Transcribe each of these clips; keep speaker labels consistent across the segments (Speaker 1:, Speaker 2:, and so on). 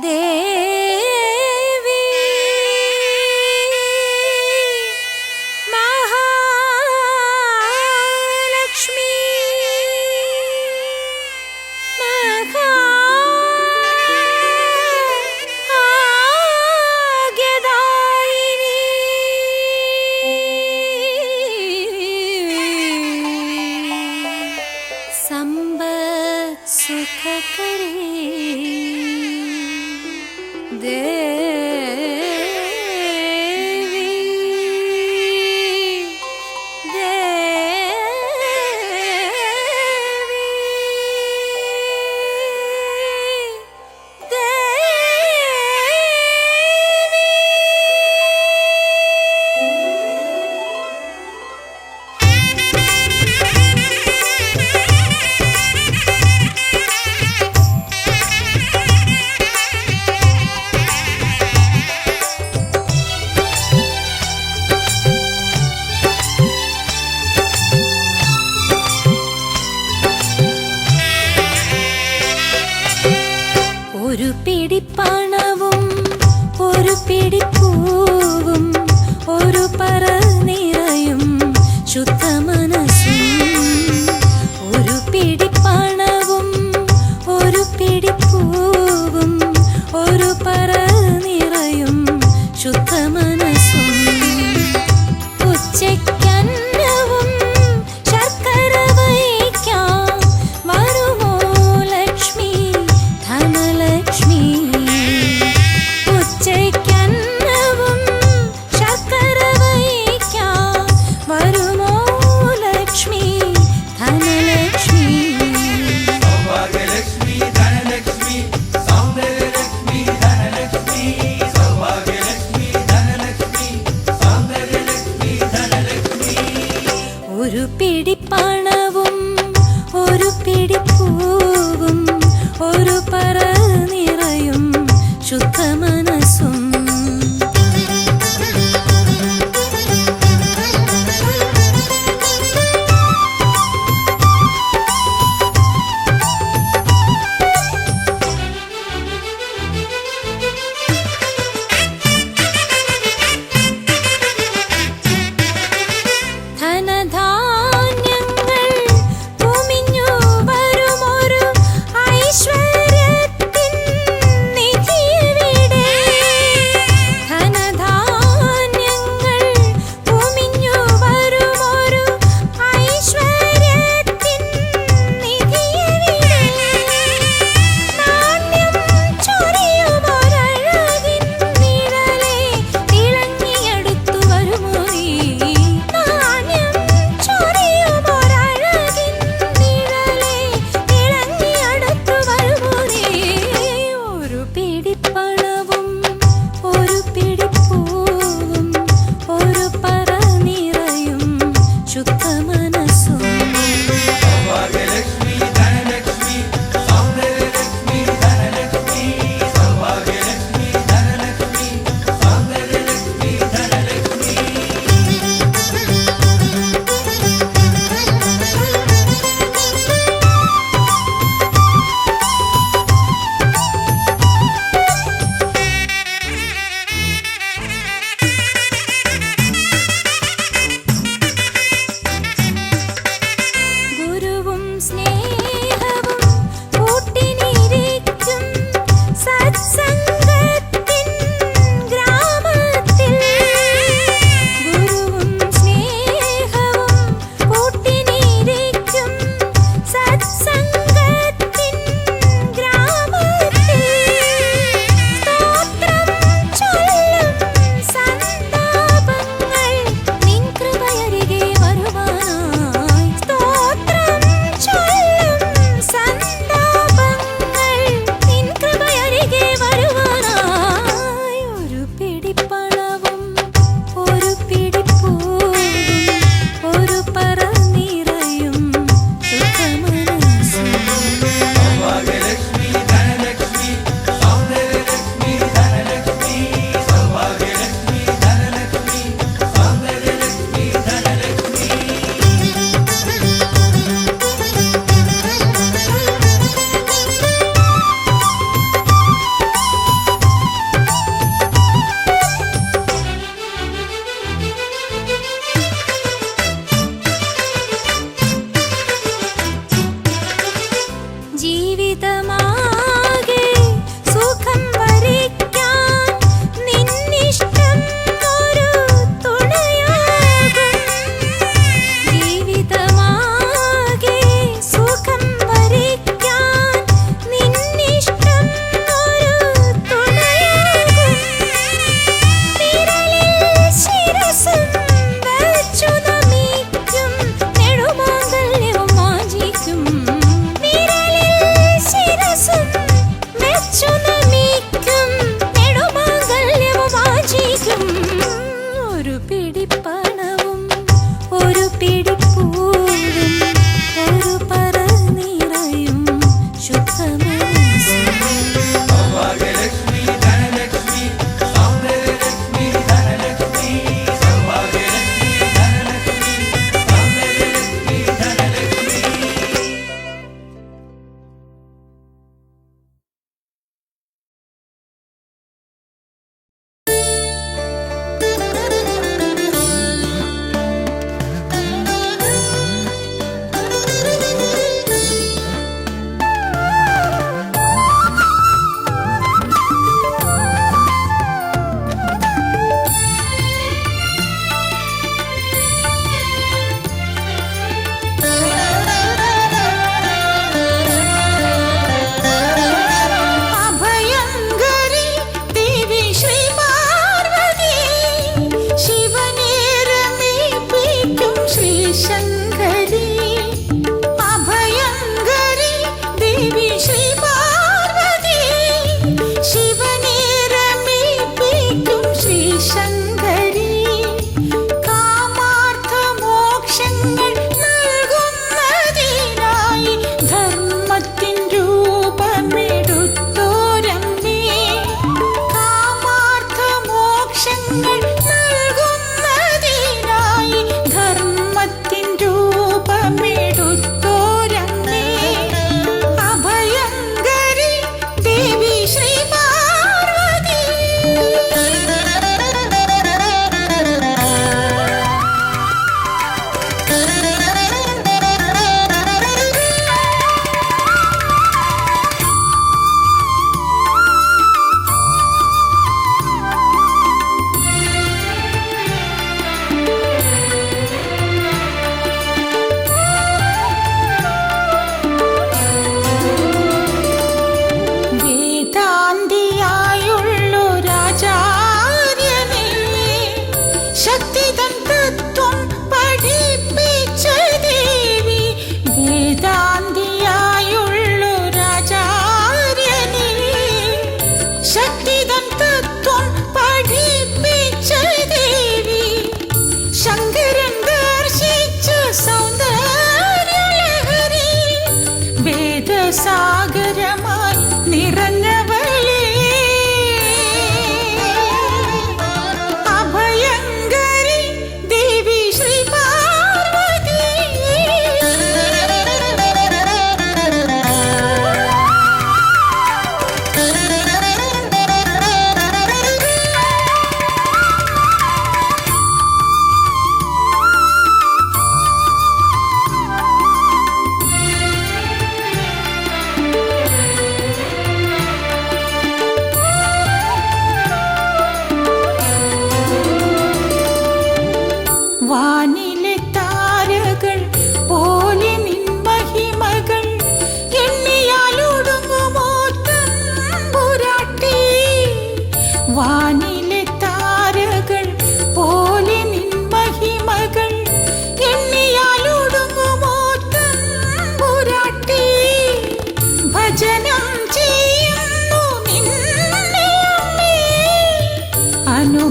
Speaker 1: ദേവി മഹാലക്ഷ്മി മഹാഭാഗ്യദായിനി സമ്പത് സുഖകരേ ദേവി ദേവി ഒരു പിടി പണവും ഒരു പിടി പൂവും ഒരു പറ നിറയും ശുദ്ധ മനസ്സും ഒരു പിടി പണവും ഒരു പിടി പൂവും ഒരു പറ നിറയും ശുദ്ധ മനസ്സും ഉച്ചയ്ക്കന്നവും ശർക്കര വയ്ക്കാം വരുമോ ലക്ഷ്മി ധനലക്ഷ്മി ഉച്ചയ്ക്കന്നവും ശർക്കര വയ്ക്കാം വരുമോ ലക്ഷ്മി ധനലക്ഷ്മി
Speaker 2: സൗഭാഗ്യലക്ഷ്മി ധനലക്ഷ്മി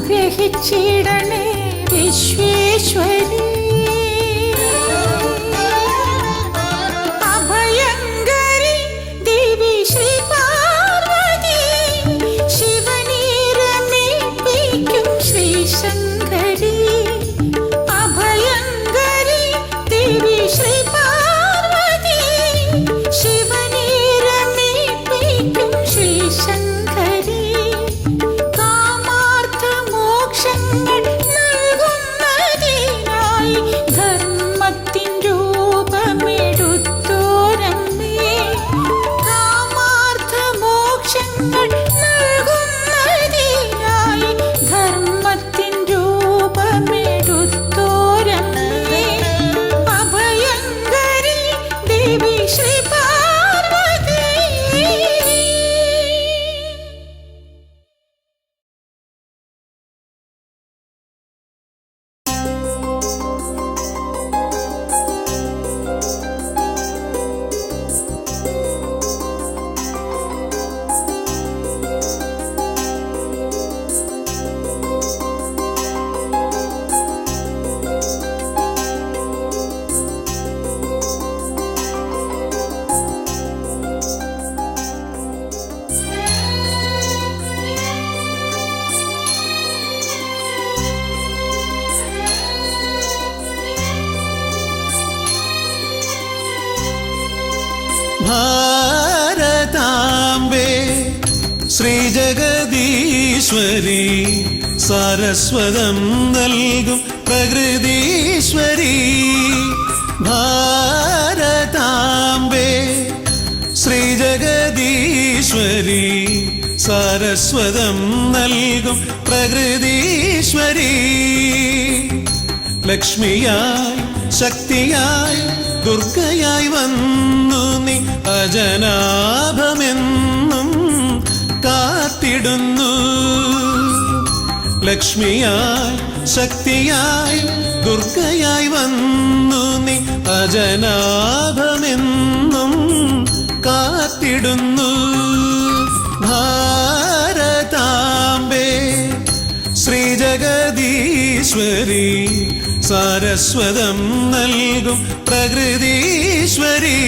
Speaker 2: അനുഗ്രഹിച്ചിടണേ വിശ്വേശ്വരി. അഭയങ്കരി ദേവി ശ്രീ പാർവതി, ശിവനീരമേൽപ്പിക്കും ശ്രീ ശങ്കരി. അഭയങ്കരി ദേവി ശ്രീ പാർവതി, ശിവനീരമേൽപ്പിക്കും ശ്രീ ശങ്കരി. കാമാർത്ഥ മോക്ഷങ്ങൾ നൽകുന്നതിനായി ധർമ്മത്തിൻ രൂപമെടുത്തോരമ്മേ. കാമാർത്ഥ മോക്ഷങ്ങൾ നൽകുന്നതിനായി ധർമ്മത്തിൻ രൂപമെടുത്തോരമ്മേ. അഭയങ്കരി ദേവി ശ്രീ പാർവതി.
Speaker 3: ഭാരതാംബേ ശ്രീജഗദീശ്വരി, സാരസ്വതം നൽകും പ്രകൃതീശ്വരി. ഭാരതാംബേ ശ്രീജഗദീശ്വരി, സാരസ്വതം നൽകും പ്രകൃതീശ്വരി. ലക്ഷ്മിയായി ശക്തിയായി ദുർഗയായി വന്നു നീ അജനാഭമെന്നും കാത്തിടുന്നു. ലക്ഷ്മിയായി ശക്തിയായി ദുർഗയായി വന്നു നീ അജനാഭമെന്നും കാത്തിടുന്നു. ഭാരതാംബേ ശ്രീജഗദീശ്വരി, സാരസ്വതം നൽകും പ്രകൃതീശ്വരി.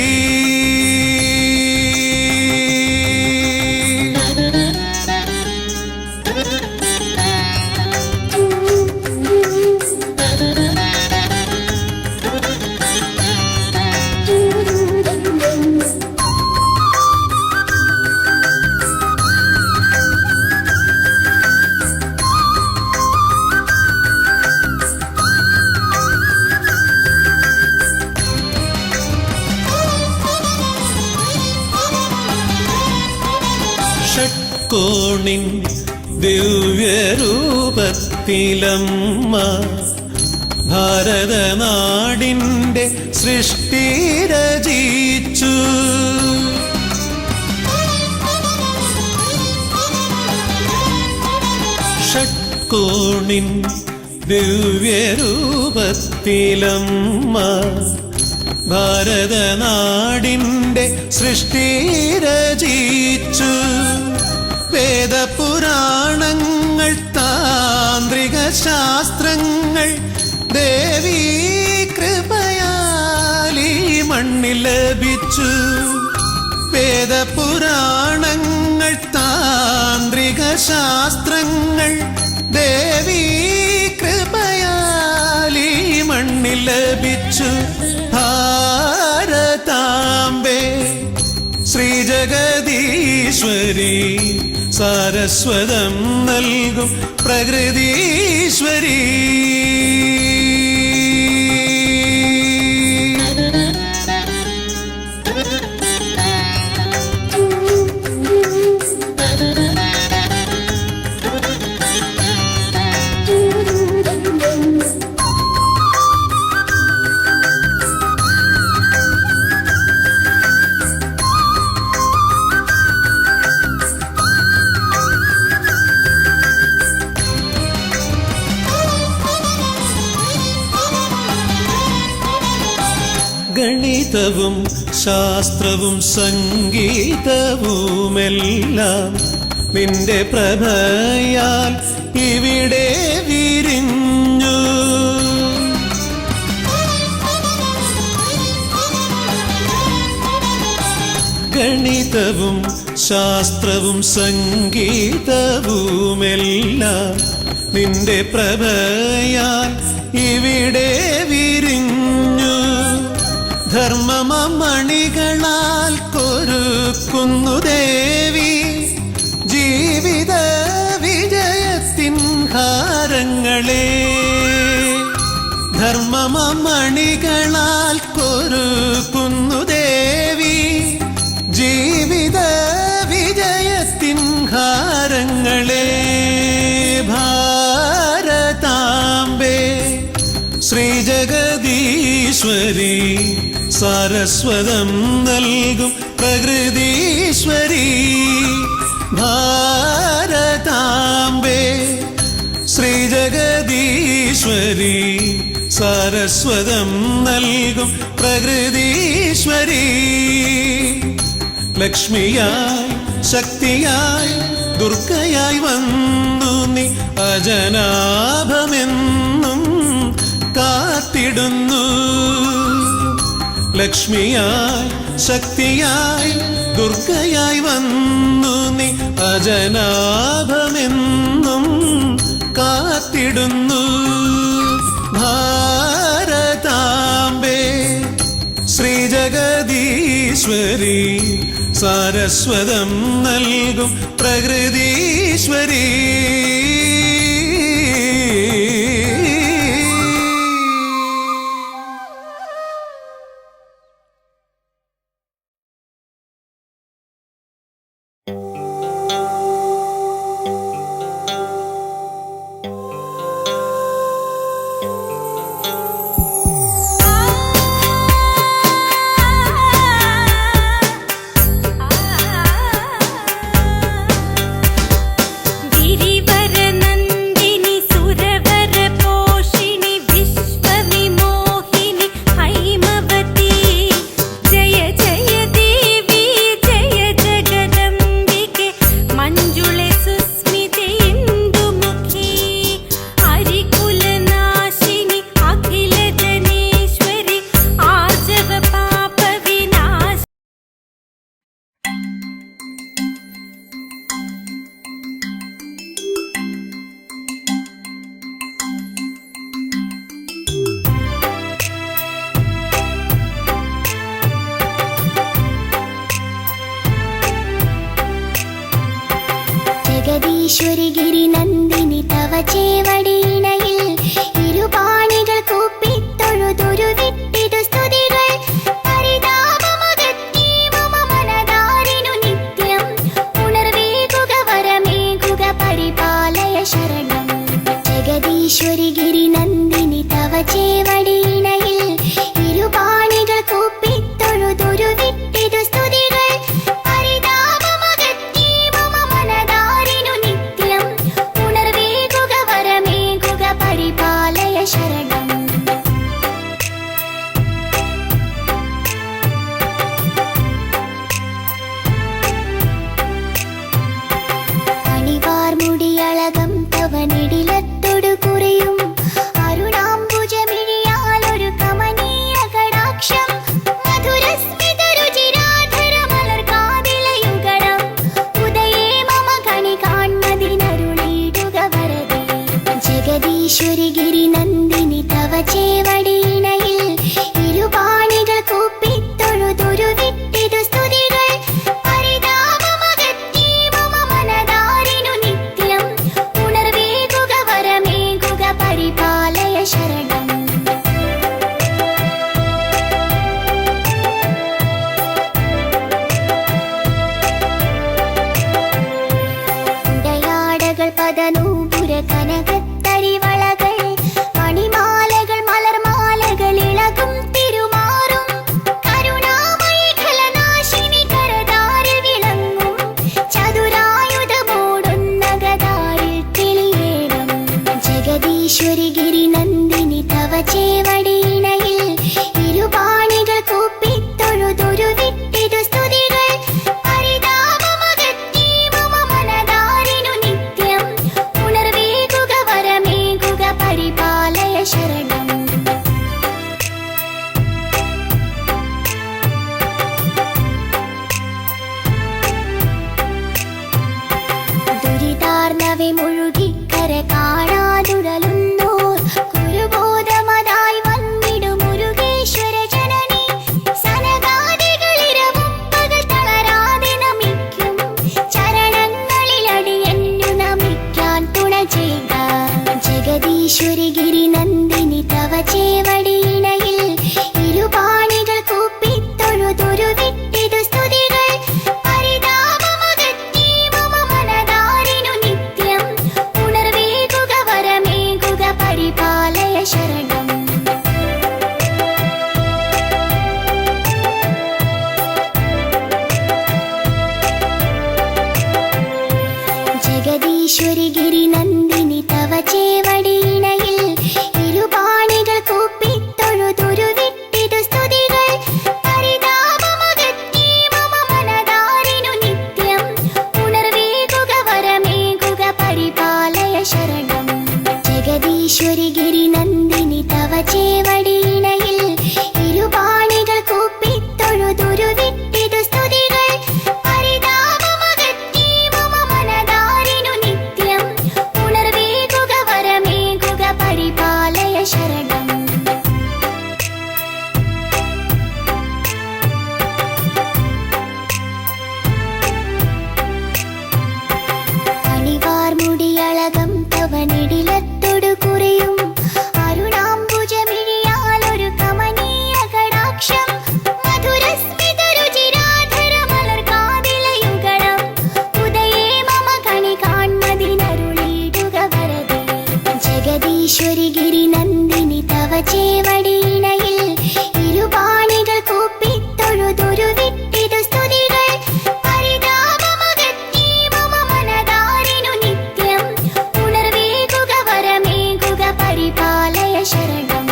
Speaker 3: ഷട്കോണിൻ ദിവ്യരൂപത്തിലമ്മ ഭാരതനാടിൻ്റെ സൃഷ്ടി രചിച്ചു. ഷട്കോണിൻ ദിവ്യരൂപത്തിലമ്മ ഭാരതനാടിൻ്റെ സൃഷ്ടി രചിച്ചു. വേദപുരാണങ്ങൾ താന്ത്രിക ശാസ്ത്രങ്ങൾ ദേവീ കൃപയാലീ മണ്ണിൽ ലഭിച്ചു. വേദപുരാണങ്ങൾ താന്ത്രിക ശാസ്ത്രങ്ങൾ ദേവീ കൃപയാലീ മണ്ണിൽ ലഭിച്ചു. ഭാരതാംബേ ശ്രീജഗദീശ്വരി, സാരസ്വതം നൽകും പ്രകൃതീശ്വരി. ഗണിതവും ശാസ്ത്രവും സംഗീതവുമെല്ലാം നിന്റെ പ്രഭയാൽ ഇവിടെ വിരിഞ്ഞു. ഗണിതവും ശാസ്ത്രവും സംഗീതവുമെല്ലാം നിന്റെ പ്രഭയാൽ ഇവിടെ വിരിഞ്ഞു. ധർമ്മമണികളാൽ കൊരുക്കുന്നു ദേവി ജീവിത വിജയത്തിൻ ഹാരങ്ങളെ. ധർമ്മമണികളാൽ കൊരുക്കുന്നു ദേവി ജീവിത വിജയത്തിൻ ഹാരങ്ങളെ. ഭാരതാംബേ ശ്രീജഗദീശ്വരി സാരസ്വതം നൽകും പ്രകൃതീശ്വരി. ഭാരതാംബേ ശ്രീജഗദീശ്വരി സാരസ്വതം നൽകും പ്രകൃതീശ്വരി. ലക്ഷ്മിയായി ശക്തിയായി ദുർഗയായി വന്നു നീ അജനാഭമെന്നും കാത്തിടുന്നു. ലക്ഷ്മിയായി ശക്തിയായി ദുർഗയായി വന്നു നീ അജനാഭമെന്നും കാത്തിടുന്നു. ഭാരതാംബേ ശ്രീജഗദീശ്വരി സാരസ്വതം നൽകും പ്രകൃതീശ്വരി.
Speaker 4: ജഗദീശ്വരി ഗിരിനന്ദിനി തവ ചേവടിയിണയിൽ ഇരുപാണികൾ കൂപ്പിത്തൊഴുതൊരു വിട്ടിതു സ്തുതികൾ. പരിതാപമുദറ്റി മമ മനതാരിനു നിത്യം ഉണർവേകുക വരമേകുക പരിപാലയ ശരണം. ജഗദീശ്വരി ഗിരിനന്ദിനി തവ ചേവടിയിണയിൽ ഇരുപാണികൾ കൂപ്പിത്തൊഴുതൊരു വിട്ടിതു സ്തുതികൾ. മുടിയളകം തവനിടിലത്തൊടു കുറിയും അരുണാംബുജമിഴിയാലൊരു കമനീയ കടാക്ഷം. മധുരസ്മിത രുചിരാധര മലർകാതിലയുഗണം ഉദയേ മമ കണി കാൺമതിനരുളിടുക വരദേ. ജഗദീശ്വരി ഗിരിനന്ദിനി തവ ചേവടിയിണയിൽ ഇരുപാണികൾ കൂപ്പിത്തൊഴുതൊരു വിട്ടിതു സ്തുതികൾ. പരിപാലയ ശരണം. ഉടയാടകൾ പദനൂപുര കനകത്തരിവളകൾ മണിമാലകൾ മലർമാലകൾ ഇളകും തിരുമാറും കരുണാമയി ഖലനാശിനി കരതാരിൽ വിളങ്ങും ചതുരായുധമോടുന്ന ഗദാരിൽ തെളിയേണം. ജഗദീശ്വരി ഗിരിനന്ദിനി തവ ചേവടിയിണയിൽ ഇരുപാണികൾ കൂപ്പിത്തൊഴുതൊരു വിട്ടിതു സ്തുതികൾ. പരിതാപമുദറ്റി മമ മനതാ ദുരിതാർണവെ മുഴുകിക്കര കാണാതുഴലുന്നോർ കുരുബോധമതായി വന്നിടും മുരുകേശ്വര ജനനി സനകാദികളിരവും പകൽ തളരാതെ നമിക്കും ചരണങ്ങളിലടിയന്നു നമിക്കാൻ തുണ ചെയ്യുക ജഗദീശ്വരി ഗിരി നന്ദിനി തവ ചേവടിയിണയിൽ ഇരുപാണികൾ കൂപ്പിത്തൊഴുതുരുവിട്ടിതു സ്തുതികൾ പരിതാപമകറ്റി മമ മനതാരിനു നിത്യം ഉണർവേകുക വരമേകുക പരിപാലയ ശരണം ജഗദീശ്വരി ഗിരി നന്ദിനി തവ ചേവടിയിണയിൽ ഇരുപാണികൾ കൂപ്പിത്തൊഴുതുരുവിട്ടിതു സ്തുതികൾ പരിതാപമകറ്റി മമ മനതാരിനു നിത്യം ഉണർവേകുക വരമേകുക പരിപാലയ ശരണം ജഗദീശ്വരി ഗിരി നന്ദിനി തവ ചേവടിയിണയിൽ ഇരുപാണികൾ കൂപ്പിത്തൊഴുതുരുവിട്ടിതു സ്തുതികൾ പരിതാപമകറ്റി മമ മനതാരിനു നിത്യം ഉണർവേകുക വരമേകുക പരിപാലയ ശരണം അണിവാർ മുടിയളകം തവനിടിലത്തൊടു കുറിയും അരുണാംബുജമിഴിയാലൊരു കമനീയ കടാക്ഷം മധുരസ്മിത രുചിരാധര മലർകാതിലയുഗണം ഉദയേ മമ കണി കാൺമതിനരുളിയിടുക വരദേ ജഗദീശ്വരി ഗിരി നന്ദിനി തവ ചേവടിയിണയിൽ ഇരുപാണികൾ കൂപ്പിത്തൊഴുതുരുവിട്ടിതു സ്തുതികൾ പരിതാപമകറ്റി മമ മനതാരിനു നിത്യം ഉണർവേകുക വരമേകുക പരിപാലയ ശരണം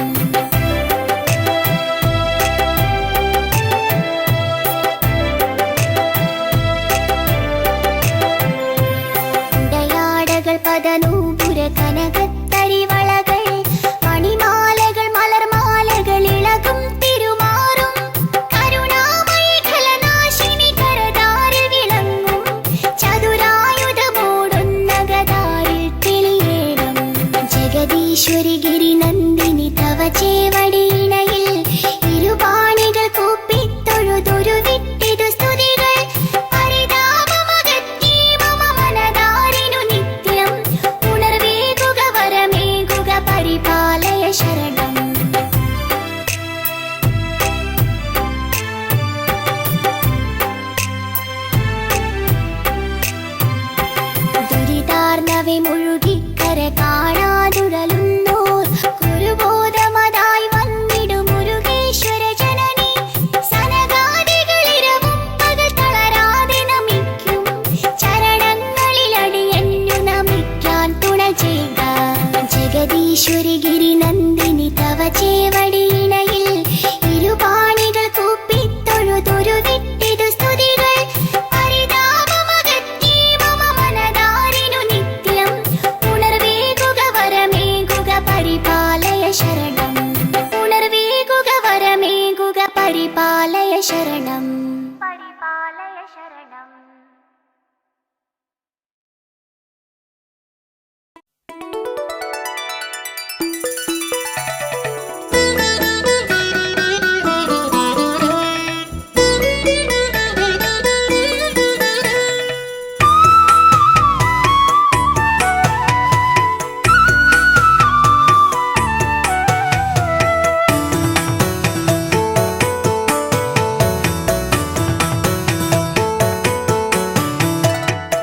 Speaker 4: ഉടയാടകൾ പദനൂപുര കനകത്തരിവളകൾ മണിമാലകൾ മലർമാലകൾ ഇളകും തിരുമാറും കരുണാമേഖലനാശിനി കരതാരിൽ വിളങ്ങും ചതുരായുധമോടുന്ന ഗദാരിൽ തെളിയേണം ജഗദീശ്വരി ഗിരി നന്ദിനി തവ ചേവടിയിണയിൽ ഇരുപാണികൾ കൂപ്പിത്തൊഴുതുരുവിട്ടിതു സ്തുതികൾ പരിതാപമകറ്റി മമ മനതാരിനു നിത്യം ഉണർവേകുക വരമേകുക പരിപാലയ ശരണം ദുരിതാർണവെ മുഴുകിക്കര കാണാതുഴലുന്നോർ കുരുബോധമതായി വന്നിടും മുരുകേശ്വര ജനനി സനകാദികളിരവും പകൽ തളരാതെ നമിക്കും ചരണങ്ങളിലടിയന്നു നമിക്കാൻ തുണ ചെയ്യുക ജഗദീശ്വരി ഗിരി നന്ദിനി തവ ചേവടിയിണയിൽ ഇരുപാണികൾ കൂപ്പിത്തൊഴുതുരുവിട്ടിതു സ്തുതികൾ പരിതാപമകറ്റി മമ മനതാരിനു നിത്യം ഉണർവേകുക വരമേകുക പരിപാലയ ശരണം ഉണർവേകുക വരമേകുക പരിപാലയ ശരണം പരിപാലയ ശരണം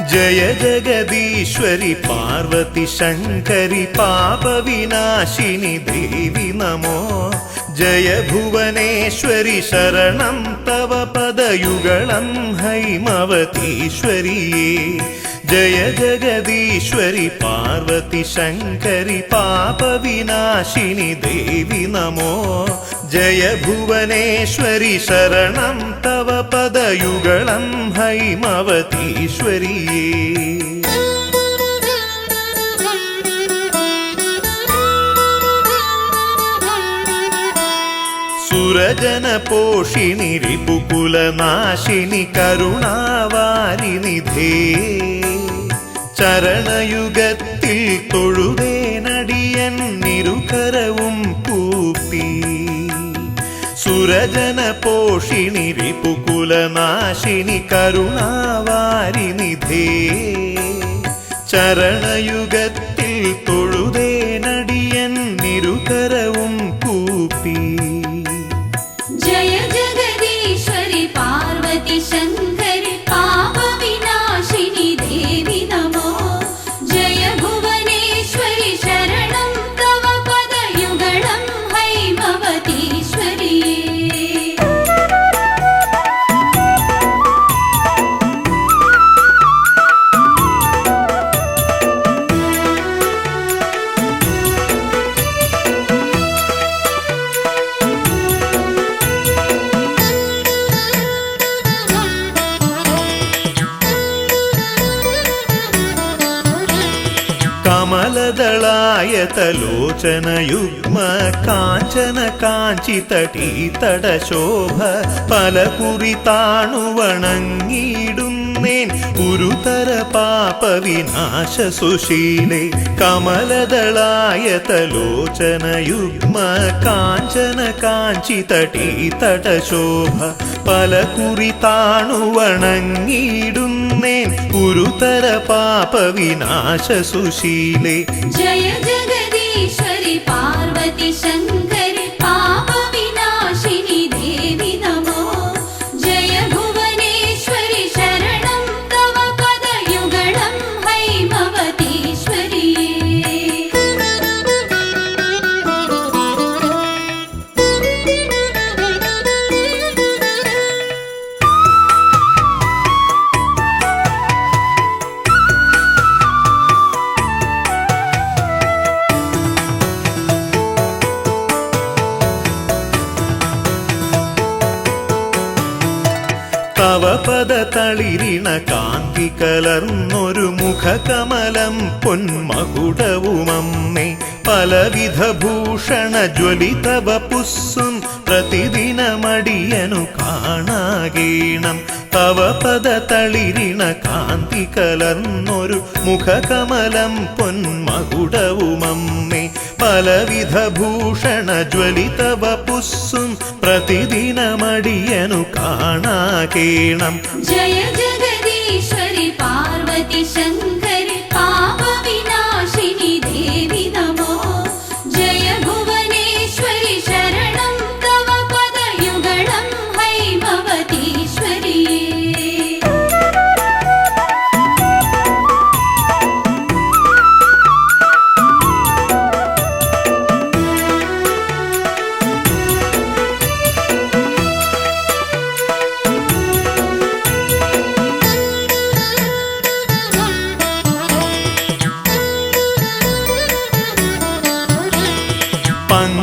Speaker 3: जय जगदीश्वरि पार्वती शङ्करि पापविनाशिनि देवि नमो जय भुवनेश्वरि शरणं तव पदयुगलं हैमवतीश्वरिये जय जगदीश्वरि पार्वती शङ्करि पापविनाशिनि देवि नमो जय भुवनेश्वरि शरणं तव पदयुगलं हैमवतीश्वरिये सुरजनपोषिणि रिपुकुलनाशिनि करुणावारिनिधे ചരണയുഗത്തിൽ തൊഴുതേനടിയൻ നിരുകരവും കൂപ്പി സുരജന പോഷിണി റിപുകുലനാശിനി കരുണാവാരിനിധേ ചരണയുഗത്തിൽ തൊഴുതേനടിയൻ നിരുകരവും കൂപ്പി
Speaker 1: जय जगदीश्वरि पार्वती शङ्करि पापविनाशिनि देवि नमो जय भुवनेश्वरि शरणं तव पदयुगलं हैमवतीश्वरि
Speaker 3: കമലദളായതലോചനയുഗ്മ കാഞ്ചന കാഞ്ചിതടീതടശോഭ പലകുറിതാണുവണങ്ങിയിടുന്നേൻ ഗുരുതര പാപവിനാശ സുശീലേ കമലദളായതലോചനയുഗ്മ കാഞ്ചന കാഞ്ചിതടീതടശോഭ പലകുറിതാണുവണങ്ങിയിടുന്നേൻ ഗുരുതര പാപവിനാശ സുശീലേ
Speaker 1: जय जगदीश्वरि पार्वती शङ्करि पापविनाशिनि देवि नमो जय भुवनेश्वरि शरणं तव पदयुगलं हैमवतीश्वरि
Speaker 3: തവ പദതളിരിണ കാന്തി കലർന്നൊരു മുഖകമലം പൊന്മകുടവുമമ്മേ പലവിധ ഭൂഷണ ജ്വലിതവ പുസ്സും പ്രതിദിനമടിയനു കാണാകേണം തവ പദതളിരിണ കാന്തി കലർന്നൊരു മുഖകമലം പൊന്മകുടവുമമ്മേ പലവിധ ഭൂഷണ ജ്വലിതവ പുസ്സും പ്രതിദിനമടിയനു കാണാകേണം
Speaker 1: जय जगदीश्वरि पार्वती शङ्करि पापविनाशिनि देवि नमो जय भुवनेश्वरि शरणं तव पदयुगलं हैमवतीश्वरि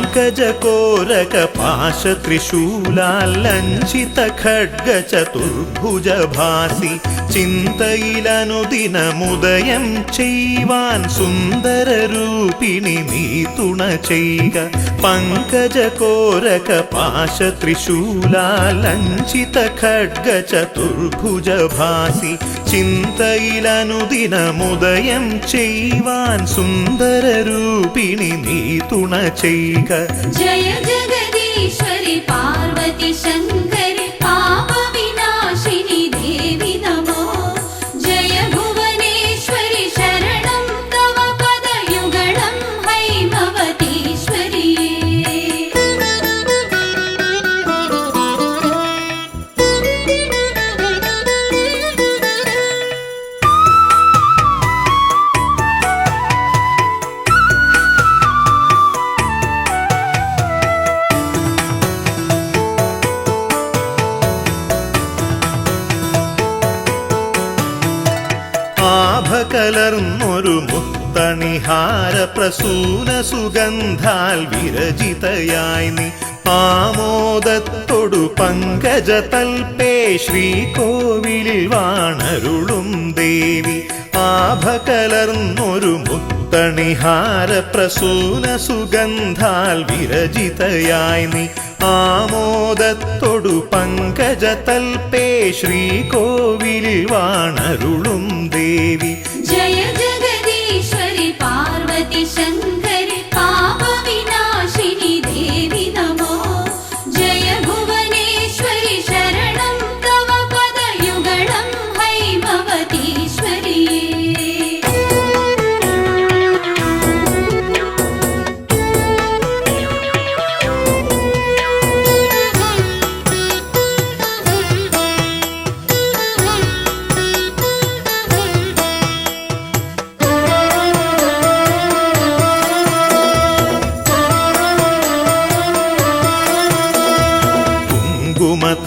Speaker 3: പങ്കജകോരക പാശ ത്രിശൂലാലഞ്ചിത ഖഡ്ഗ ചതുർഭുജ ഭാസി ചിന്തയിലനുദിനമുദയം ചെയ്യുവാൻ സുന്ദര രൂപിണി നീ തുണ ചെയ്യുക പങ്കജകോരക പാശ ത്രിശൂലാലഞ്ചിത ഖഡ്ഗ ചതുർഭുജ ഭാസി ചിന്തയിലനുദിനമുദയം ചെയ്യുവാൻ സുന്ദര രൂപിണി നീ തുണ ചെയ്യുക
Speaker 1: जय जगदीश्वरि पार्वती शङ्करि पापविनाशिनि देवि नमो जय भुवनेश्वरि शरणं तव पदयुगलं हैमवतीश्वरि
Speaker 3: കലർന്നൊരു മുത്തണിഹാര പ്രസൂന സുഗന്ധാൽ വിരചിതയായി നീ ആമോദത്തൊടു പങ്കജതൽപേ ശ്രീകോവിലിൽ വാണരുളും ദേവി ആഭകലർന്നൊരു മുത്തണിഹാര പ്രസൂന സുഗന്ധാൽ വിരചിതയായി നീ ആമോദത്തൊടു പങ്കജതൽപേ ശ്രീകോവിലിൽ വാണരുളും ദേവി
Speaker 1: जय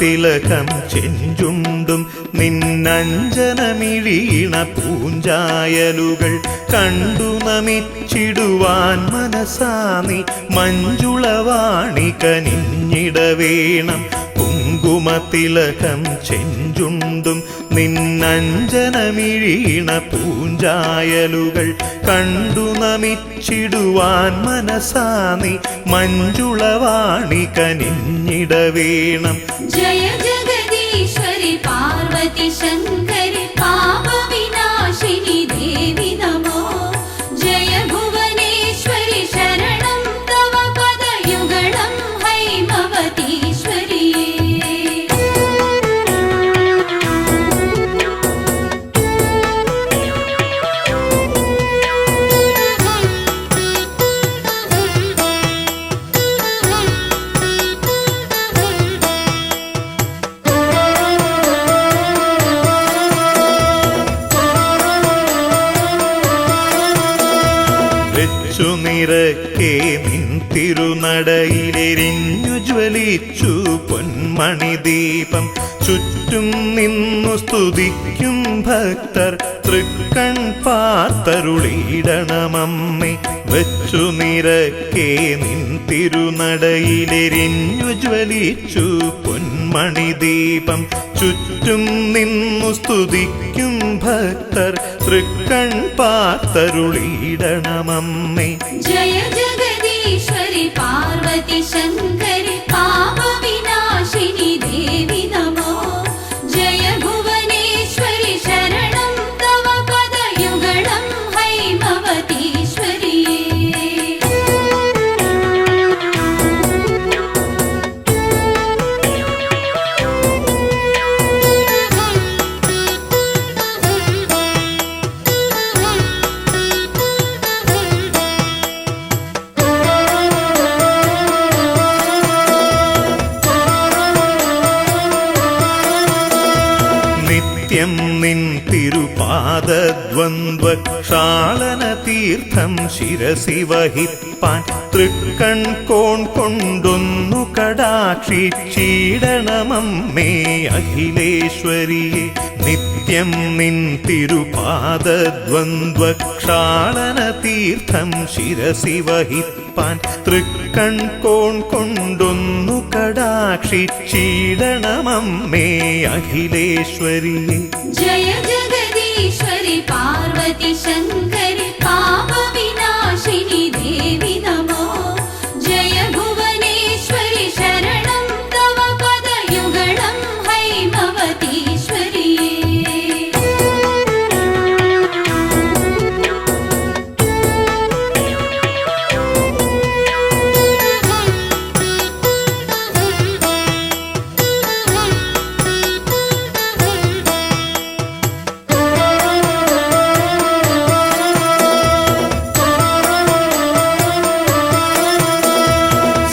Speaker 3: കുങ്കുമതിലകം ചെഞ്ചുണ്ടും നിന്നഞ്ജനമിഴീണ പൂഞ്ചായലുകൾ കണ്ടു നമിച്ചിടുവാൻ മനസാനി മഞ്ജുളവാണി കനിഞ്ഞിടവേണം. കുങ്കുമതിലകം ചെഞ്ചുണ്ടും നിന്നഞ്ജനമിഴീണ പൂഞ്ചായലുകൾ കണ്ടു നമിച്ചിടുവാൻ മനസാനി മഞ്ജുളവാണി കനിഞ്ഞിടവേണം.
Speaker 1: ജയ ജഗദീശ്വരി പാർവതി ശങ്കരി പാപവിനാശിനി ദേവി നമോ. ജയ ഭുവനേശ്വരി ശരണം തവ പദയുഗളം ഹൈമവതീശ്വരി.
Speaker 3: നിറക്കെ നിൻ തിരുനടയിലെരിഞ്ഞു ജ്വലിച്ചു പൊന്മണിദീപം. ചുറ്റും നിന്നു സ്തുതിക്കും ഭക്തർ തൃക്കൺ പാർത്തരുളിയിടണമമ്മേ. വെച്ചു നിറക്കെ നിൻ തിരുനടയിലെരിഞ്ഞു ജ്വലിച്ചു പൊന്മണിദീപം. ചുറ്റും നിന്നു സ്തുതിക്കും ഭക്തർ തൃക്കൺ പാർത്തരുളിയിടണമമ്മേ.
Speaker 1: ജയ ജഗദീശ്വരി പാർവതി ശങ്കരി പാപവിനാശിനി ദേവി നമോ. ജയ ഭുവനേശ്വരി ശരണം തവ പദയുഗളം ഹൈമവതീശ്വരി.
Speaker 3: നിത്യം നിൻ തിരുപാദദ്വന്ദ്വക്ഷാളന തീർത്ഥം ശിരസി വഹിപ്പാൻ തൃക്കൺ കോൺ കൊണ്ടൊന്നു കടാക്ഷിച്ചിടണമമ്മേ അഖിലേശ്വരിയെ. നിത്യം നിൻ തിരുപാദദ്വന്ദ്വക്ഷാളന തീർത്ഥം ശിരസി വഹിപ്പാൻ തൃക്കൺ കോൺ കൊണ്ടൊന്നു കടാക്ഷിച്ചിടണമമ്മേ അഖിലേശ്വരിയെ.
Speaker 1: ജയ ജഗദീശ്വരി പാർവതി ശങ്കരി പാപവിനാശിനി ദേവി നമോ. ജയ ഭുവനേശ്വരി ശരണം തവ പദയുഗളം ഹൈമവതീശ്വരി.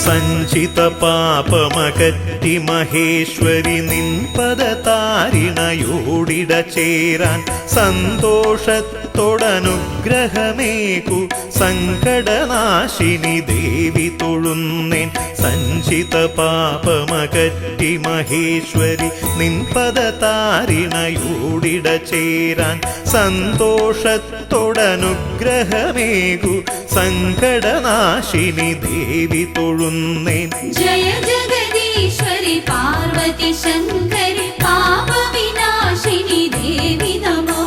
Speaker 3: സഞ്ചിത പാപമകറ്റി മഹേശ്വരി നിൻ പദതാരിണയോടിട ചേരാൻ സന്തോഷത്തോടനുഗ്രഹമേകു സങ്കടനാശിനി ദേവി തൊഴുന്നേൻ. സഞ്ചിത പാപമകറ്റി മഹേശ്വരി നിൻ പദതാരിണയോടിട ചേരാൻ സന്തോഷത്തോടനുഗ്രഹമേകു സങ്കടനാശിനി ദേവി തൊഴുന്നേൻ.
Speaker 1: ജയ ജഗദീശ്വരി പാർവതി ശങ്കരി പാപവിനാശിനി ദേവി നമോ.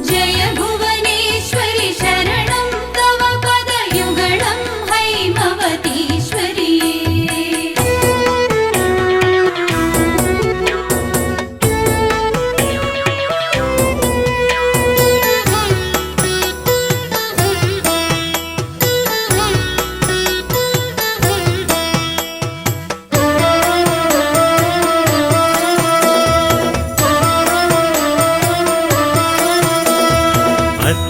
Speaker 1: ജയ ഭുവനേശ്വരി ശരണം തവ പദയുഗളം ഹൈമവതീശ്വരി.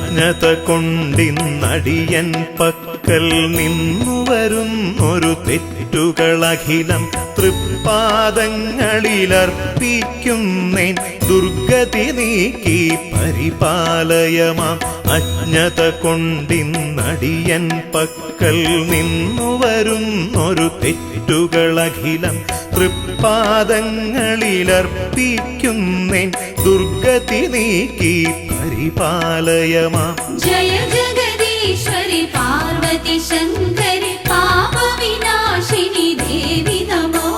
Speaker 3: അജ്ഞത കൊണ്ടിന്നടിയൻ പക്കൽ നിന്നു വരുന്നൊരു തെറ്റുകളഖിലം തൃപ്പാദങ്ങളിലർപ്പിക്കുന്നേൻ ദുർഗതി നീക്കി പരിപാലയമാം. അജ്ഞത കൊണ്ടിന്നടിയൻ പക്കൽ നിന്നു വരുന്നൊരു തെറ്റുകളഖിലം തൃപ്പാദങ്ങളിലർപ്പിക്കുന്നേൻ ദുർഗതി നീക്കി പരിപാലയമാം.
Speaker 1: जय जगदीश्वरि पार्वती शङ्करि पापविनाशिनि देवि नमो.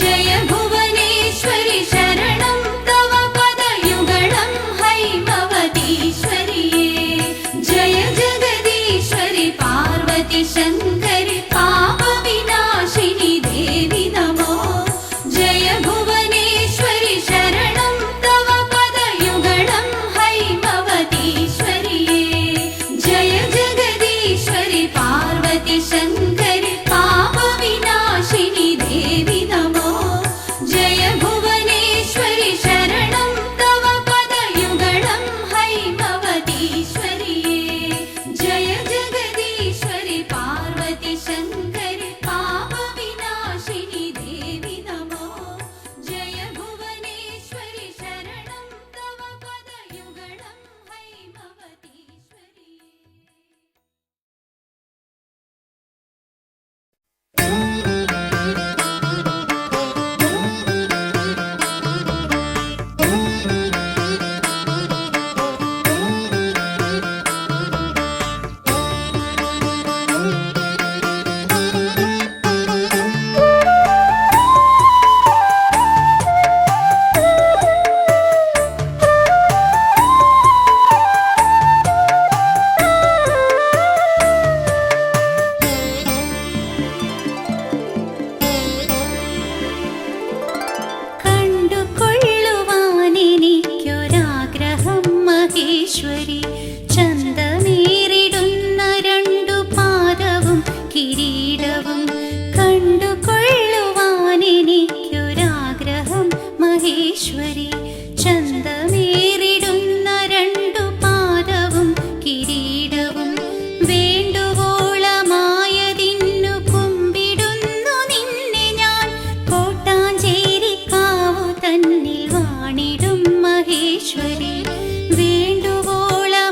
Speaker 1: जय भुवनेश्वरि शरणं तव पदयुगलं हैमवतीश्वरिये. जय जगदीश्वरि पार्वती शङ्करि पापविनाशिनि देवि नमो. जय भुवनेश्वरि शरणं तव पदयुगलं हैमवतीश्वरिये. जय जगदीश्वरि पार्वती शङ्करि पापविनाशिनि देवि नमो. जय भुवनेश्वरि शरणं तव पदयुगलं हैमवतीश्वरिये. जय जगदीश्वरि पार्वती शङ्करि पापविनाशिनि देवि नमो. जय भुवनेश्वरि शरणं तव पदयुगलं हैमवतीश्वरिये. കണ്ടുകൊള്ളുവാനെനിക്കൊരാഗ്രഹം മഹേശ്വരി. ചന്തമേറിടുന്ന രണ്ടു പാദവും കിരീടവും. കണ്ടുകൊള്ളുവാനെനിക്കൊരാഗ്രഹം മഹേശ്വരി. ചന്തമേറിടുന്ന രണ്ടു പാദവും കിരീടവും. വേണ്ടുവോളമായതിന്നു കുമ്പിടുന്നു നിന്നെ ഞാൻ. കോട്ടാഞ്ചേരിക്കാവു തന്നിൽ വാണിടും മഹേശ്വരി. വേണ്ടുവോളമായതിന്നു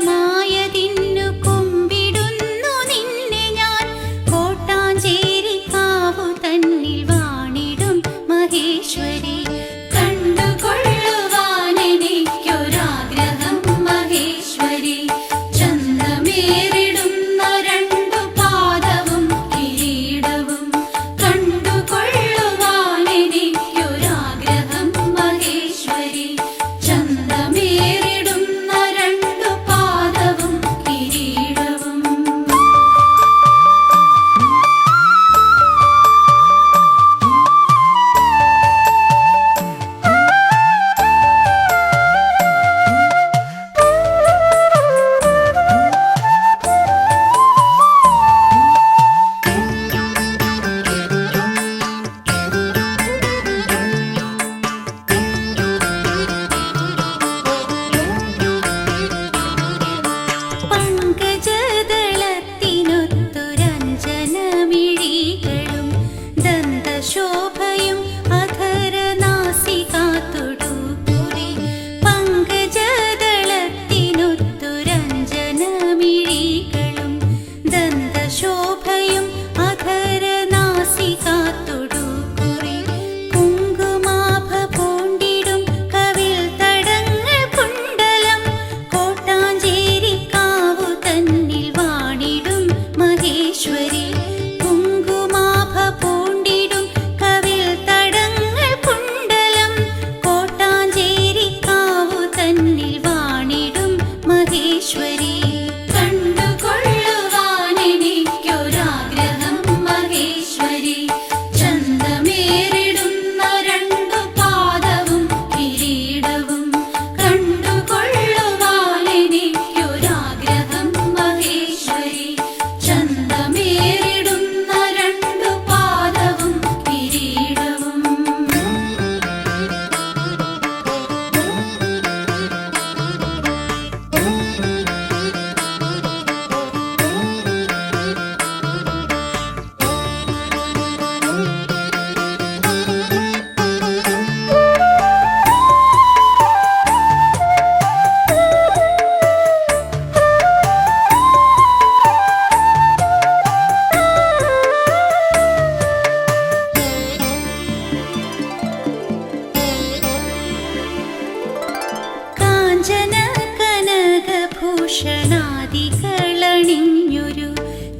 Speaker 1: ഭൂഷണാദികളണിഞ്ഞൊരു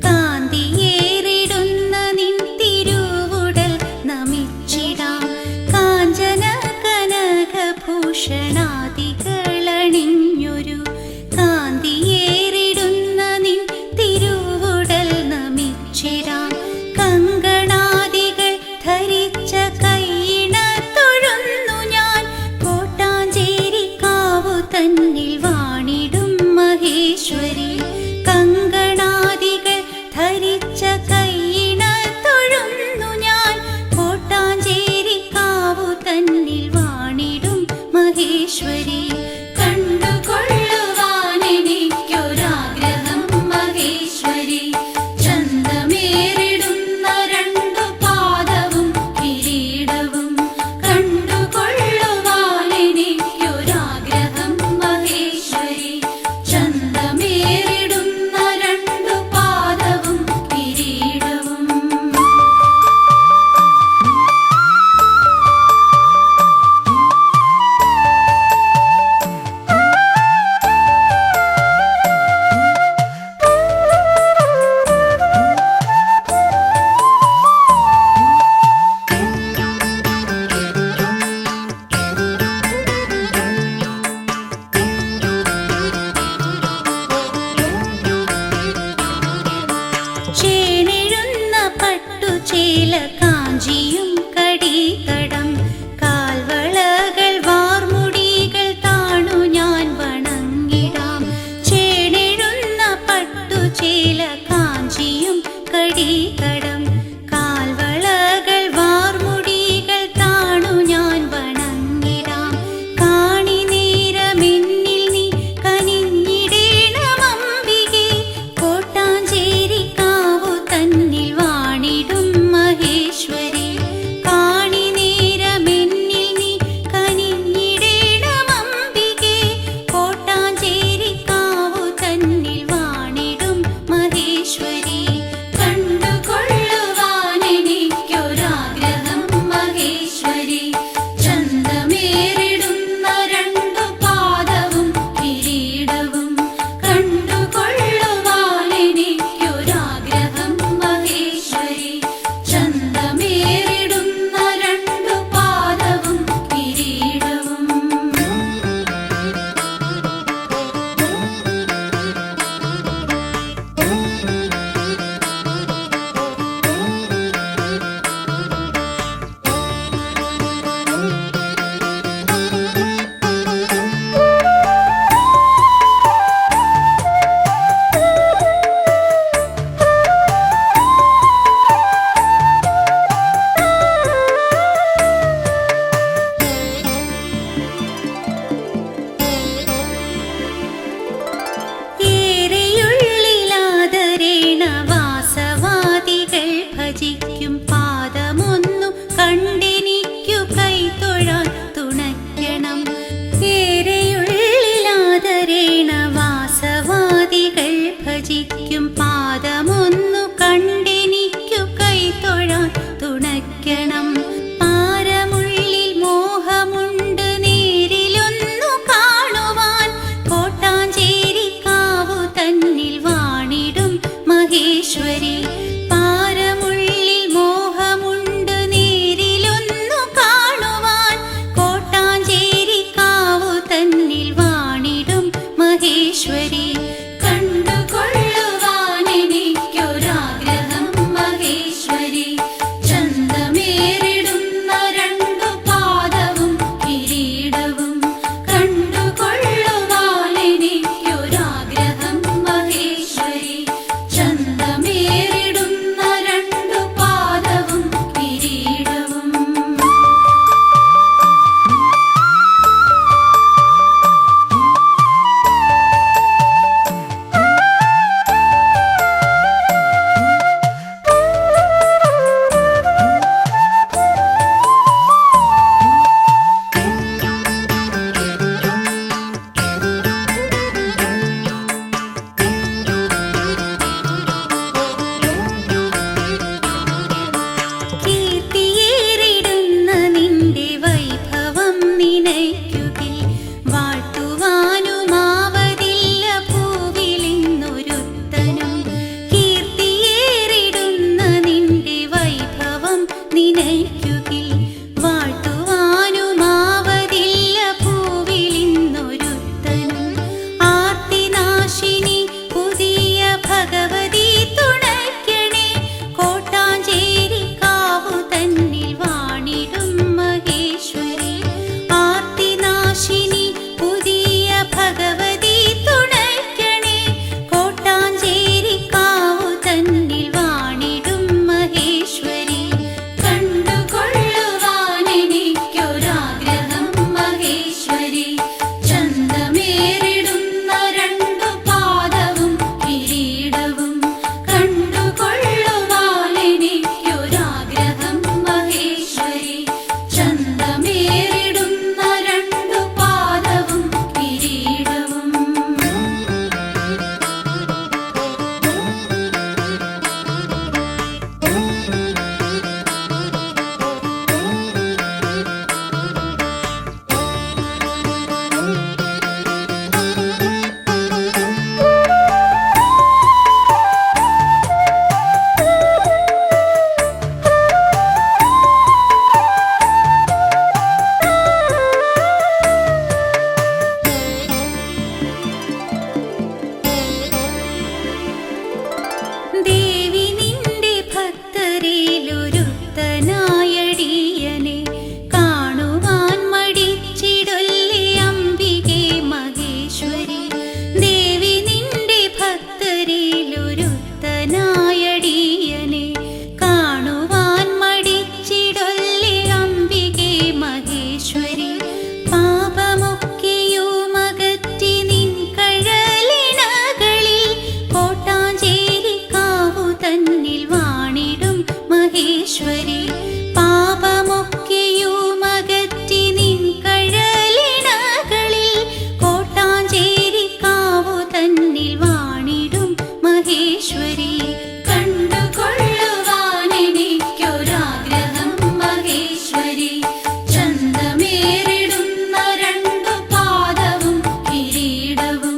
Speaker 1: കാന്തിയേറിടുന്ന നിൻ തിരുവുടൽ നമിച്ചിടാം. കാഞ്ചന കനക ഭൂഷണാദികളണിഞ്ഞൊരു കാന്തിയേറിടുന്ന നിൻ തിരുവുടൽ നമിച്ചിടാം. കങ്കണാദികൾ ധരിച്ച കൈയിണ തൊഴുന്നു ഞാൻ കോട്ടാഞ്ചേരി കാവു തന്നിൽ വാണിടും മഹേശ്വരി. കങ്കണാദികൾ ധരിച്ച കൈയിണ തൊഴുന്നു ഞാൻ കോട്ടാഞ്ചേരി കാവു തന്നിൽ വാണിടും മഹേശ്വരി. കണ്ടുകൊള്ളുവാനെനിക്കൊരാഗ്രഹം മഹേശ്വരി. ചന്തമേറിടുന്ന രണ്ടു പാദവും കിരീടവും കണ്ടുകൊള്ളുവാനെനിക്കൊരാഗ്രഹം മഹേശ്വരി. ചന്തമേറിടുന്ന രണ്ടു പാദവും കിരീടവും. ചേണിഴുന്ന പട്ടുചേല കാഞ്ചിയും കടികടം കാൽവളകൾ വാർമുടികൾ താണു ഞാൻ വണങ്ങിടാം. ചേണിഴുന്ന പട്ടുചേല കാഞ്ചിയും കടികടം കാൽവളകൾ വാർമുടികൾ താണു ഞാൻ വണങ്ങിടാം. കാണി നേരമെന്നിൽ നീ കനിഞ്ഞിടേണമംബികേ കോട്ടാഞ്ചേരി കാവു തന്നിൽ വാണിടും മഹേശ്വരി. കാണി നേരമെന്നിൽ നീ കനിഞ്ഞിടേണമംബികേ കോട്ടാഞ്ചേരി കാവു തന്നിൽ വാണിടും മഹേശ്വരി. കണ്ടുകൊള്ള തന്നിൽ വാണിടും മഹേശ്വരി കണ്ടുകൊള്ളുവാനെനിക്കൊരാഗ്രഹം മഹേശ്വരി ചന്തമേറിടുന്ന രണ്ടു പാദവും കിരീടവും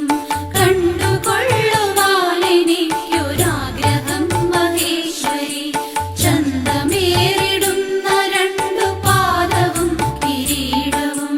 Speaker 1: കണ്ടുകൊള്ളുവാനെനിക്കൊരാഗ്രഹം മഹേശ്വരി ചന്തമേറിടുന്ന രണ്ടു പാദവും കിരീടവും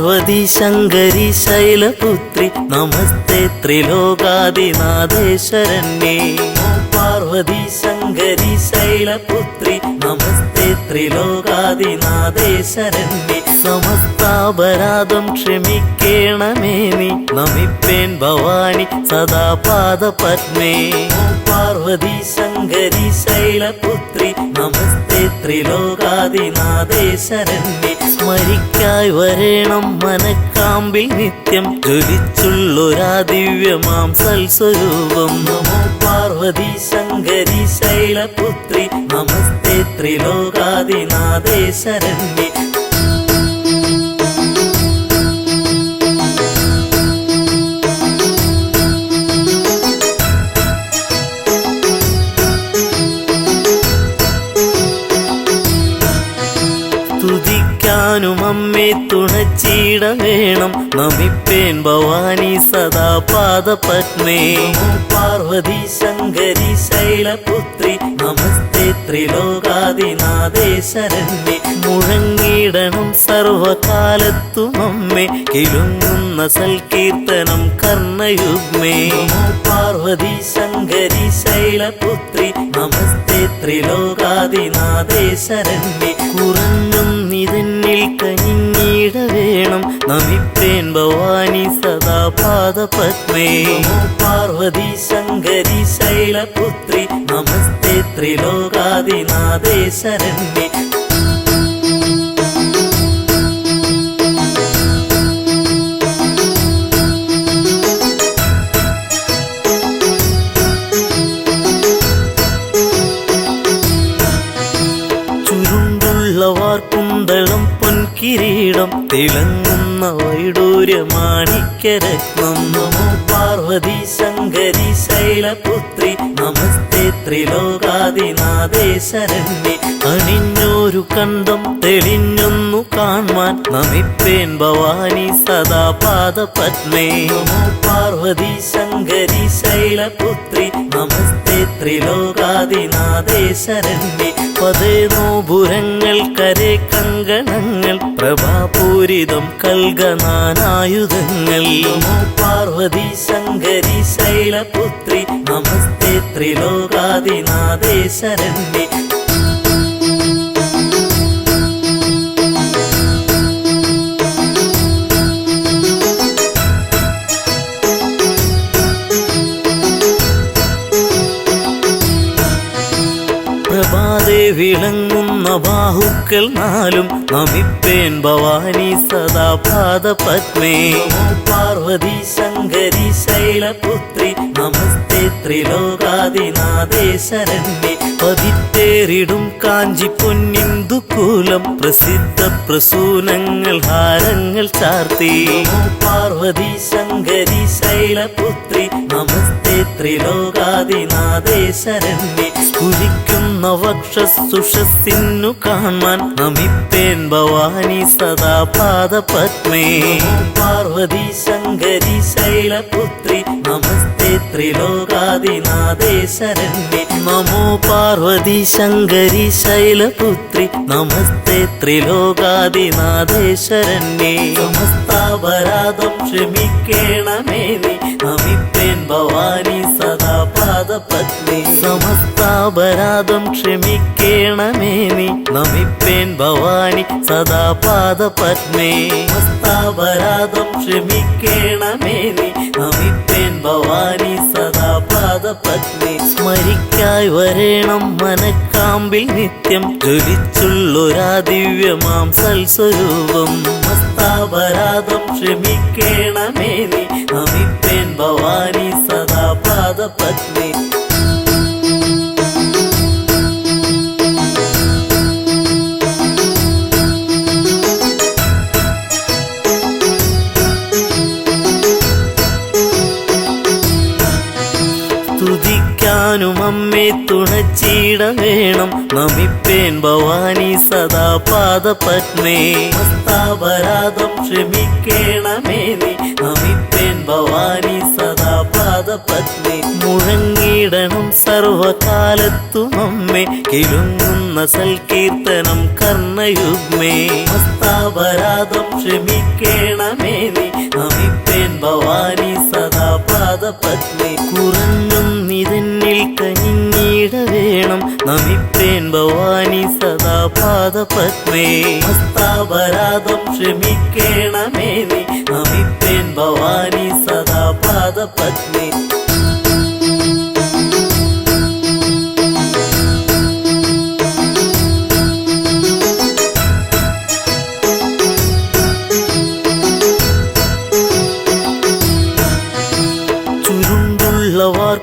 Speaker 5: പാർവതി ശങ്കരി ശൈലപുത്രി നമസ്തേ ത്രിലോകാദിനാഥേശ്വരന്യേ. ഓം പാർവതി ശങ്കരി ശൈലപുത്രി നമസ്തേ ത്രിലോകാദിനാഥേശ്വരന്യേ. സമസ്താപരാധം ക്ഷമിക്കേണമേ നീ നമിപ്പേൻ ഭവാനി സദാ പാദപത്മേ. ഓം പാർവതി ശങ്കരി ശൈലപുത്രി നമസ്തേ ത്രിലോകാദിനാഥേശ്വരന്യേ. സ്മരിക്കായി വരേണം മനക്കാമ്പിൽ നിത്യം ജ്വലിച്ചുള്ളൊരാ ദിവ്യമാം സൽസ്വരൂപം. നമോ പാർവതി ശങ്കരി ശൈലപുത്രി നമസ്തേ ത്രിലോകാദിനാഥേശ്വരന്യേ. സ്തുതിക്കാനും അമ്മേ തുണച്ചീട വേണം നമിപ്പേൻ ഭവാനി സദാ പാദപത്മേ. ഓം പാർവതി ശങ്കരി ശൈലപുത്രി നമസ്തേ ത്രിലോകാദിനാഥേശ്വരന്യേ. മുഴങ്ങിടണം സർവകാലത്തും അമ്മേ കിലുങ്ങുന്ന സൽകീർത്തനം കർണയുഗ്മേ. ഓം പാർവതി ശങ്കരി ശൈലപുത്രി നമസ്തേ ത്രിലോകാദിനാഥേശ്വരന്യേ. കുറഞ്ഞൊന്നിതെന്നിൽ കനിഞ്ഞിട വേണം നമിപ്പേൻ ഭവാനി സദാ പാദപത്മേ. ഓം പാർവതി ശങ്കരി ശൈലപുത്രി നമസ്തേ ത്രിലോകാദിനാഥേശ്വരന്യേ. കുന്തളം പൊൻകിരീടം തിളങ്ങുന്ന വൈഡൂര്യമാണിക്യരത്നം. നമോ പാർവതി ശങ്കരി ശൈലപുത്രി നമസ്തേ ത്രിലോകാദിനാഥേശ്വരന്യേ. അണിഞ്ഞൊരു കണ്ടം തെളിഞ്ഞൊന്നു കാൺമാൻ നമിപ്പേൻ ഭവാനി സദാ പാദപത്മേ. നമോ പാർവതി ശങ്കരി ശൈലപുത്രി നമസ്തേ ത്രിലോകാദിനാഥേശ്വരന്യേ. പതേനോപുരങ്ങൾ കരേ കങ്കണങ്ങൾ പ്രഭാപൂരിതം കൽഗനാനായുധങ്ങൾ. നമോ പാർവതി ശങ്കരി ശൈലപുത്രി നമസ്തേ ത്രിലോകാദിനാഥേശ്വരന്യേ. പ്രഭാതേ വിളങ്ങുന്ന ബാഹുക്കൾ നാലും നമിപ്പേൻ ഭവാനി സദാ പാദപത്മേ. ഓം പാർവതി ശങ്കരി ശൈലപുത്രി നമസ്തേ ത്രിലോകാദിനാഥേശ്വരന്യേ. പതിത്തേറിടും കാഞ്ചി പൊന്നിന്ദുകൂലം പ്രസിദ്ധ പ്രസൂനങ്ങൾ ഹാരങ്ങൾ ചാർത്തി. ഓം പാർവതി ശങ്കരി ശൈലപുത്രി നമസ്തേ ത്രിലോകാദിനാഥേശ്വരന്യേ. സ്ഫുരിക്കുന്ന വക്ഷസുഷസ്സിന്നു കാണാൻ നമിപ്പേൻ ഭവാനി സദാ പാദപത്മേ. ഓം പാർവതി ശങ്കരി ശൈലപുത്രി നമസ്തേ ത്രിലോകാദിനാഥേശ്വരന്യേ. നമോ പാർവതി ശങ്കരി ശൈലപുത്രി നമസ്തേ ത്രിലോകാദിനാഥേശ്വരന്യേ. സമസ്താപരാധം ക്ഷമിക്കേണമേ നീ നമിപ്പേൻ ഭവാനി സദാ പാദപത്മേ. സമസ്താപരാധം ക്ഷമിക്കേണമേ നീ നമിപ്പേൻ ഭവാനി സദാ പാദപത്മേ. സമസ്താപരാധം ക്ഷമിക്കേണമേ നീ നമിപ്പേൻ ഭവാനി സദാ പാദപത്മേ. സ്മരിക്കായി വരേണം മനക്കാമ്പിൽ നിത്യം ജ്വലിച്ചുള്ളൊരാ ദിവ്യമാം സൽസ്വരൂപം. സമസ്താപരാധം ക്ഷമിക്കേണമേ നീ നമിപ്പേൻ ഭവാനി സദാ പാദപത്മേ. സ്തുതിക്കാനും അമ്മേ തുണച്ചീട വേണം നമിപ്പേൻ ഭവാനി സദാ പാദപത്മേ. സമസ്താപരാധം ക്ഷമിക്കേണമേ നീ നമിപ്പേൻ ഭവാനി സദാ പാദ പാദപത്നി മുഴങ്ങിടണം സർവകാലത്തും അമ്മേ കിലുങ്ങുന്ന സൽകീർത്തനം കർണയുഗ്മേ ഹസ്താപരാധം ക്ഷമിക്കേണമേ നീ നമിപ്പേൻ ഭവാനി സദാ പാദപത്നി കുറഞ്ഞൊന്നിതെന്നിൽ കനിഞ്ഞിട വേണം നമിപ്പേൻ ഭവാനി സദാ പാദപത്മേ ഹസ്താപരാധം ക്ഷമിക്കേണമേ നീ നമിപ്പേൻ ഭവാനി സദാ പാദപത്മേ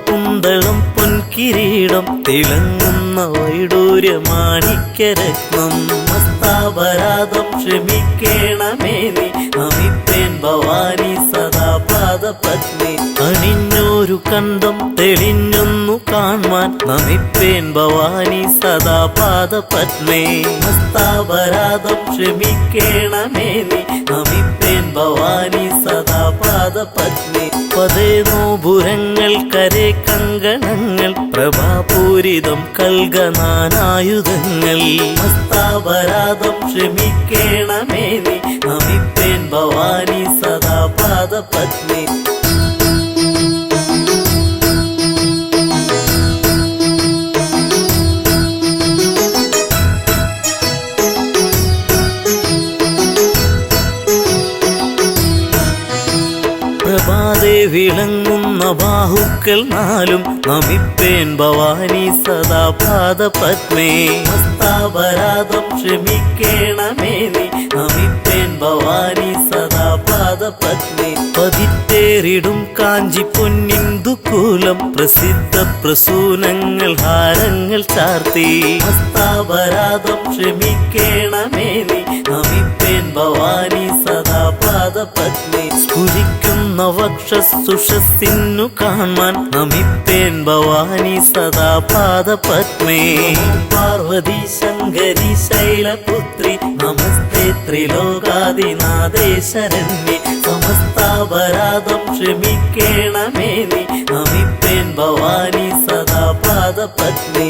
Speaker 5: കുന്തളം പൊൻകിരീടം തിളങ്ങുന്ന വൈഡൂര്യമാണിക്യരത്നം ഹസ്താപരാധം ക്ഷമിക്കേണമേ നീ നമിപ്പേൻ ഭവാനി സദാ പാദപത്നി അണിഞ്ഞൊരു കണ്ടം തെളിഞ്ഞൊന്നു കാൺമാൻ നമിപ്പേൻ ഭവാനി സദാ പാദപത്മേ ഹസ്താപരാധം ക്ഷമിക്കേണമേ നീ നമിപ്പേൻ ഭവാനി സദാ പാദപത്നി പതേനോപുരങ്ങൾ കരേ കങ്കണങ്ങൾ പ്രഭാപൂരിതം കൽഗനാനായുധങ്ങൾ ഹസ്താപരാധം ക്ഷമിക്കേണമേ നീ നമിപ്പേൻ ഭവാനി സദാ പാദപത്നി പ്രഭാതേ വിളങ്ങുന്ന ബാഹുക്കൾ നാലും നമിപ്പേൻ ഭവാനി സദാ പാദപത്മേ ഹസ്താപരാധം ക്ഷമിക്കേണമേ നീ നമിപ്പേൻ ഭവാനി സദാ പാദപത്മേ പതിറ്റേറിടും കാഞ്ചി പൊന്നിന്ദുകൂലം പ്രസിദ്ധ പ്രസൂനങ്ങൾ ഹാരങ്ങൾ ചാർത്തി ഹസ്താപരാധം ക്ഷമിക്കേണമേ നീ നമിപ്പേൻ ഭവാനി സദാ പാദപത്മേ സ്ഫുരിക്കുന്ന വക്ഷസുഷസ്സിന്നു കാണാൻ നമിപ്പേൻ ഭവാനി സദാ പാദപത്മേ പാർവതി ശങ്കരി ശൈലപുത്രി നമസ്തേ ത്രിലോകാദിനാഥേ ശരണ്യേ സമസ്താപരാധം ക്ഷമിക്കേണമേ നീ നമിപ്പേൻ ഭവാനി സദാ പാദപത്മേ